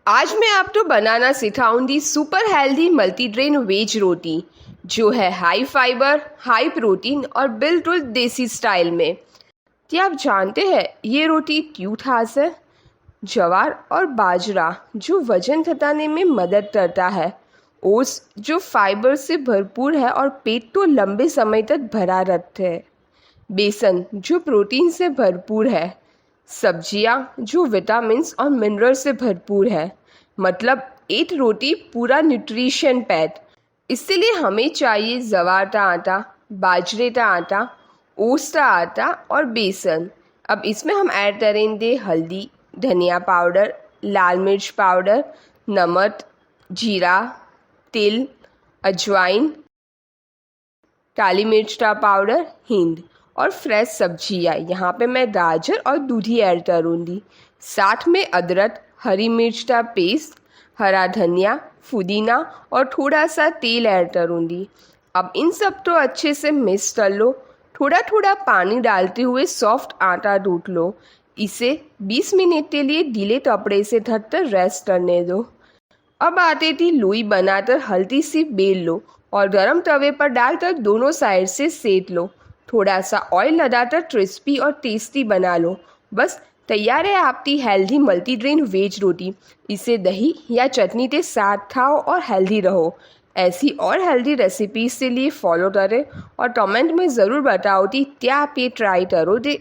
आज मैं आपको बनाना सिखाऊंगी सुपर हेल्दी मल्टीग्रेन वेज रोटी जो है हाई फाइबर, हाई प्रोटीन और बिल्कुल देसी स्टाइल में। क्या आप जानते हैं ये रोटी क्यों खास है? ज्वार और बाजरा जो वजन घटाने में मदद करता है, ओट्स जो फाइबर से भरपूर है और पेट को लंबे समय तक भरा रखते हैं, बेसन जो प्रोटीन से भरपूर है, सब्जियां जो विटामिन्स और मिनरल से भरपूर है। मतलब एक रोटी पूरा न्यूट्रिशन पैक। इसलिए हमें चाहिए ज्वार का आटा, बाजरे का आटा, ओट्स का आटा और बेसन। अब इसमें हम ऐड करेंगे हल्दी, धनिया पाउडर, लाल मिर्च पाउडर, नमक, जीरा, तिल, अजवाइन, काली मिर्च का पाउडर, हींग और फ्रेश सब्जियाँ। यहाँ पे मैं गाजर और दूधी ऐड करूँगी। साथ में अदरक, हरी मिर्च का पेस्ट, हरा धनिया, पुदीना और थोड़ा सा तेल ऐड करूँगी। अब इन सब को अच्छे से मिक्स कर लो। थोड़ा थोड़ा पानी डालते हुए सॉफ्ट आटा गूंथ लो। इसे 20 मिनट के लिए गीले कपड़े से ढककर रेस्ट करने दो। अब आटे की लोई बनाकर हल्की सी बेल लो और गरम तवे पर डालकर दोनों साइड से सेक लो। थोड़ा सा ऑयल लगाकर क्रिस्पी और टेस्टी बना लो। बस तैयार है आपकी हेल्दी मल्टीग्रेन वेज रोटी। इसे दही या चटनी के साथ खाओ और हेल्दी रहो। ऐसी और हेल्दी रेसिपीज के लिए फॉलो करें और कमेंट में ज़रूर बताओ कि क्या आप ये ट्राई करोगे।